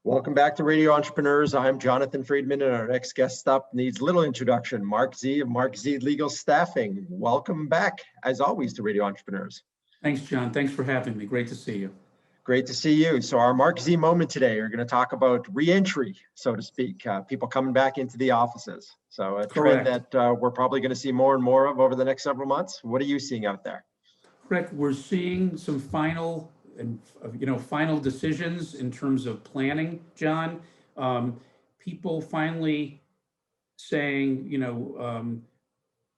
Welcome back to Radio Entrepreneurs. I'm Jonathan Freedman, and our next guest up needs little introduction. Marc Z of Marc Z Legal Staffing. Welcome back, as always, to Radio Entrepreneurs. Thanks, John. Thanks for having me. Great to see you. Great to see you. So our Marc Z moment today, we're going to talk about re-entry, so to speak, people coming back into the offices. So a trend that we're probably going to see more and more of over the next several months. What are you seeing out there? Correct. We're seeing some final decisions in terms of planning, John. People finally saying, I'm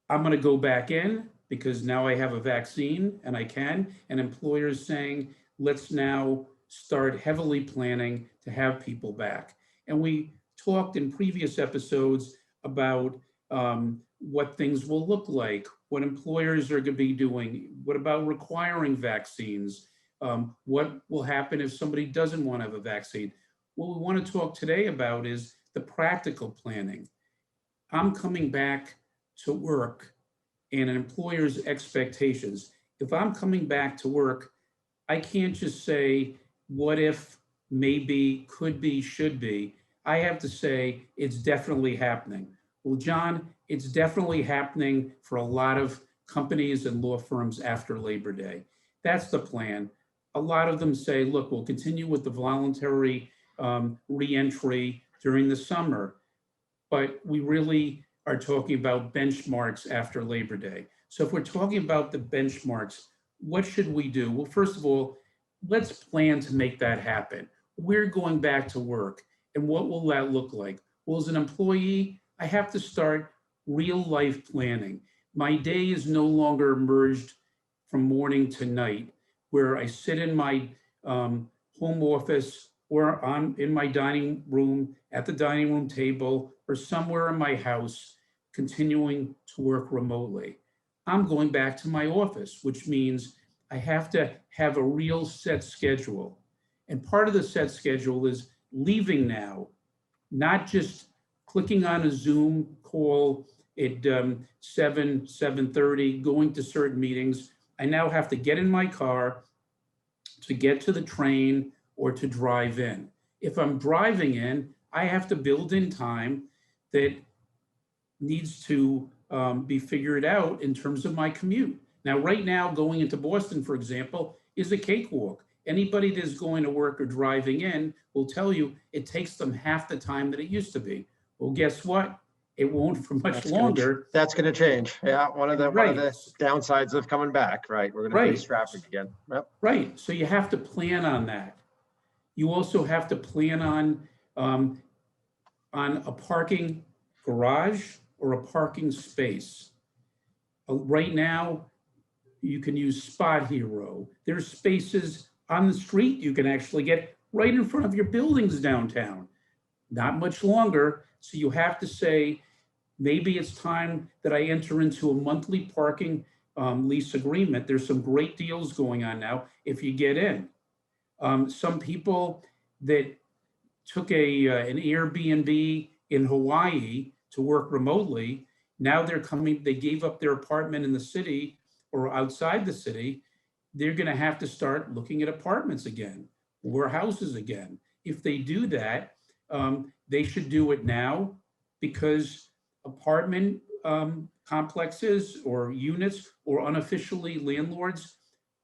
going to go back in because now I have a vaccine and I can. And employers saying, let's now start heavily planning to have people back. And we talked in previous episodes about what things will look like, what employers are going to be doing, what about requiring vaccines, what will happen if somebody doesn't want to have a vaccine. What we want to talk today about is the practical planning. I'm coming back to work and an employer's expectations. If I'm coming back to work, I can't just say, what if, maybe, could be, should be. I have to say, it's definitely happening. Well, John, it's definitely happening for a lot of companies and law firms after Labor Day. That's the plan. A lot of them say, look, we'll continue with the voluntary re-entry during the summer, but we really are talking about benchmarks after Labor Day. So if we're talking about the benchmarks, what should we do? Well, first of all, let's plan to make that happen. We're going back to work, and what will that look like? Well, as an employee, I have to start real life planning. My day is no longer merged from morning to night, where I sit in my home office or in my dining room, at the dining room table, or somewhere in my house, continuing to work remotely. I'm going back to my office, which means I have to have a real set schedule. And part of the set schedule is leaving now, not just clicking on a Zoom call at 7:30, going to certain meetings. I now have to get in my car to get to the train or to drive in. If I'm driving in, I have to build in time that needs to be figured out in terms of my commute. Now, right now, going into Boston, for example, is a cakewalk. Anybody that's going to work or driving in will tell you it takes them half the time that it used to be. Well, guess what? It won't for much longer. That's going to change. Yeah, one of the downsides of coming back, right? We're going to face traffic again. Yep. Right. So you have to plan on that. You also have to plan on a parking garage or a parking space. Right now, you can use Spot Hero. There's spaces on the street you can actually get right in front of your buildings downtown. Not much longer. So you have to say, maybe it's time that I enter into a monthly parking lease agreement. There's some great deals going on now if you get in. Some people that took an Airbnb in Hawaii to work remotely, now they're coming, they gave up their apartment in the city or outside the city. They're going to have to start looking at apartments again or houses again. If they do that, they should do it now, because apartment complexes or units or unofficially landlords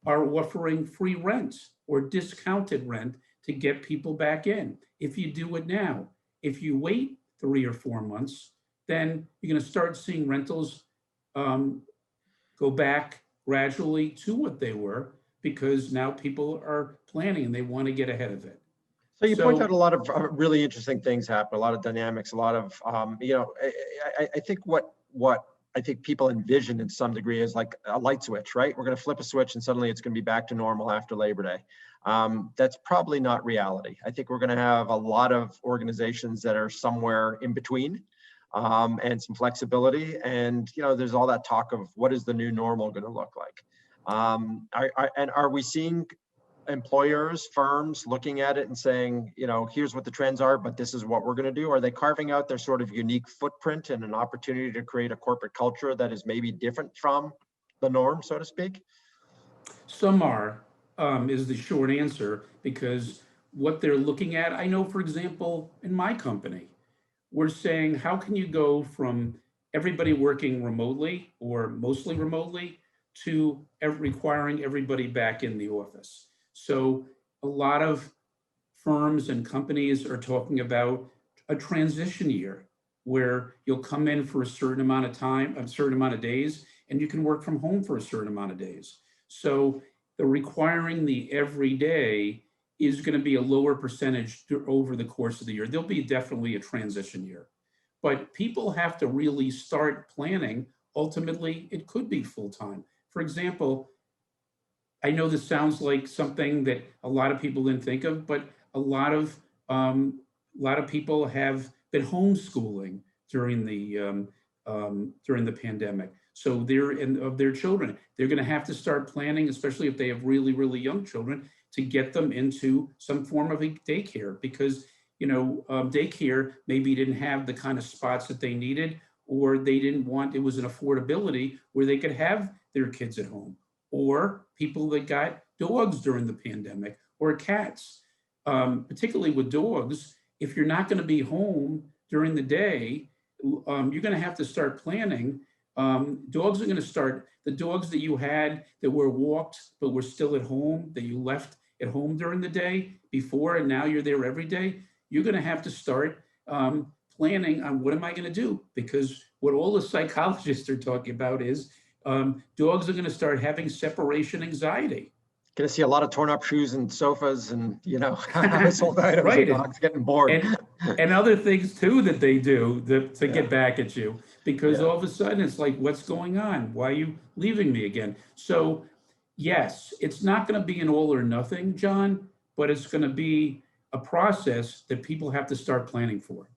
are offering free rent or discounted rent to get people back in. If you do it now, if you wait 3 or 4 months, then you're going to start seeing rentals go back gradually to what they were, because now people are planning and they want to get ahead of it. So you point out a lot of really interesting things happen, a lot of dynamics, a lot of, I think what I think people envision in some degree is like a light switch, right? We're going to flip a switch and suddenly it's going to be back to normal after Labor Day. That's probably not reality. I think we're going to have a lot of organizations that are somewhere in between, and some flexibility. And, there's all that talk of what is the new normal going to look like? And are we seeing employers, firms looking at it and saying, here's what the trends are, but this is what we're going to do? Are they carving out their sort of unique footprint and an opportunity to create a corporate culture that is maybe different from the norm, so to speak? Some are, is the short answer, because what they're looking at. I know, for example, in my company, we're saying, how can you go from everybody working remotely or mostly remotely to requiring everybody back in the office? So a lot of firms and companies are talking about a transition year where you'll come in for a certain amount of time, a certain amount of days, and you can work from home for a certain amount of days. So the requiring the every day is going to be a lower percentage over the course of the year. There'll be definitely a transition year, but people have to really start planning. Ultimately, it could be full-time. For example, I know this sounds like something that a lot of people didn't think of, but a lot of people have been homeschooling during the pandemic. So of their children, they're going to have to start planning, especially if they have really, really young children, to get them into some form of a daycare, because daycare maybe didn't have the kind of spots that they needed, or they didn't want, it was an affordability where they could have their kids at home, or people that got dogs during the pandemic, or cats. Particularly with dogs, if you're not going to be home during the day, you're going to have to start planning. Dogs are going to start, the dogs that you had that were walked but were still at home, that you left at home during the day before, and now you're there every day, you're going to have to start planning on, what am I going to do? Because what all the psychologists are talking about is dogs are going to start having separation anxiety. Going to see a lot of torn up shoes and sofas and, household items, right, and dogs getting bored. And other things too that they do to get back at you, because all of a sudden it's like, what's going on? Why are you leaving me again? So yes, it's not going to be an all or nothing, John, but it's going to be a process that people have to start planning for.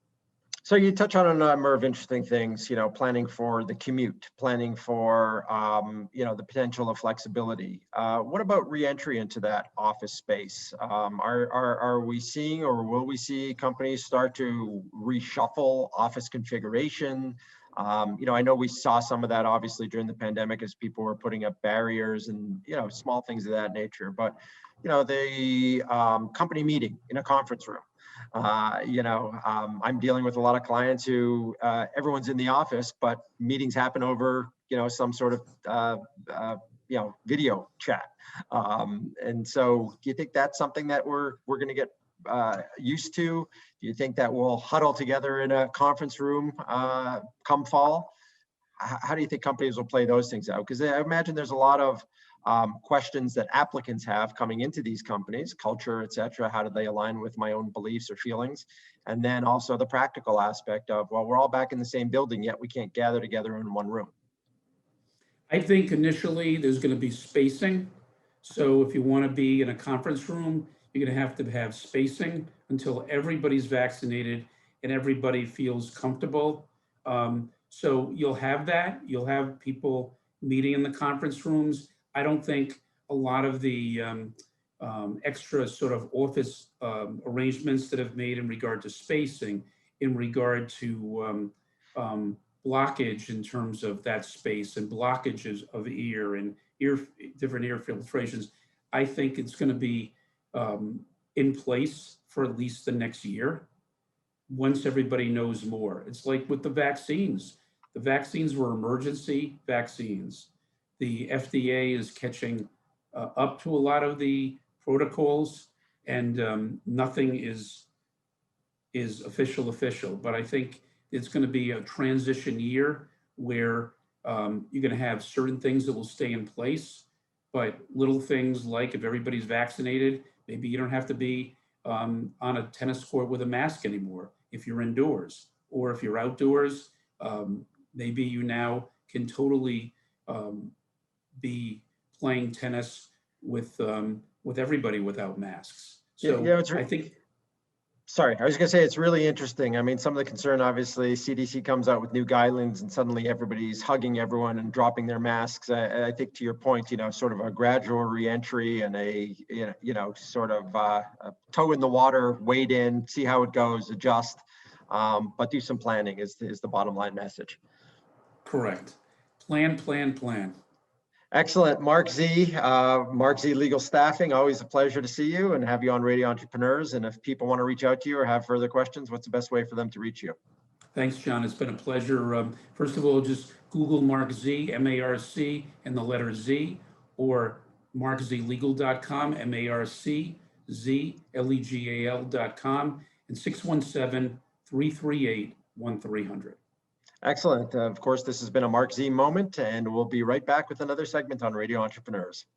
So you touch on a number of interesting things, planning for the commute, planning for, the potential of flexibility. What about reentry into that office space? Are we seeing, or will we see companies start to reshuffle office configuration? I know we saw some of that obviously during the pandemic as people were putting up barriers and, small things of that nature. But, the company meeting in a conference room. I'm dealing with a lot of clients who everyone's in the office, but meetings happen over, some sort of, video chat. And so do you think that's something that we're going to get used to? Do you think that we'll huddle together in a conference room come fall? How do you think companies will play those things out? Because I imagine there's a lot of questions that applicants have coming into these companies, culture, et cetera. How do they align with my own beliefs or feelings? And then also the practical aspect of, well, we're all back in the same building, yet we can't gather together in one room. I think initially there's going to be spacing. So if you want to be in a conference room, you're going to have spacing until everybody's vaccinated and everybody feels comfortable. So you'll have that. You'll have people meeting in the conference rooms. I don't think a lot of the extra sort of office arrangements that have made in regard to spacing, in regard to blockage in terms of that space and blockages of ear and different ear filtrations, I think it's going to be in place for at least the next year once everybody knows more. It's like with the vaccines. The vaccines were emergency vaccines. The FDA is catching up to a lot of the protocols, and nothing is official. But I think it's going to be a transition year where you're going to have certain things that will stay in place, but little things like, if everybody's vaccinated, maybe you don't have to be on a tennis court with a mask anymore if you're indoors, or if you're outdoors, maybe you now can totally be playing tennis with everybody without masks. So I think. Sorry, I was going to say it's really interesting. I mean, some of the concern, obviously, CDC comes out with new guidelines and suddenly everybody's hugging everyone and dropping their masks. I think to your point, sort of a gradual reentry and a, sort of a toe in the water, wade in, see how it goes, adjust, but do some planning is the bottom line message. Correct. Plan. Excellent. Mark Z, Mark Z Legal Staffing. Always a pleasure to see you and have you on Radio Entrepreneurs. And if people want to reach out to you or have further questions, what's the best way for them to reach you? Thanks, John. It's been a pleasure. First of all, just Google Marc Z, M-A-R-C, and the letter Z, or marczlegal.com, MARCZLEGAL.com, and 617-338-1300. Excellent. Of course, this has been a Mark Z moment, and we'll be right back with another segment on Radio Entrepreneurs.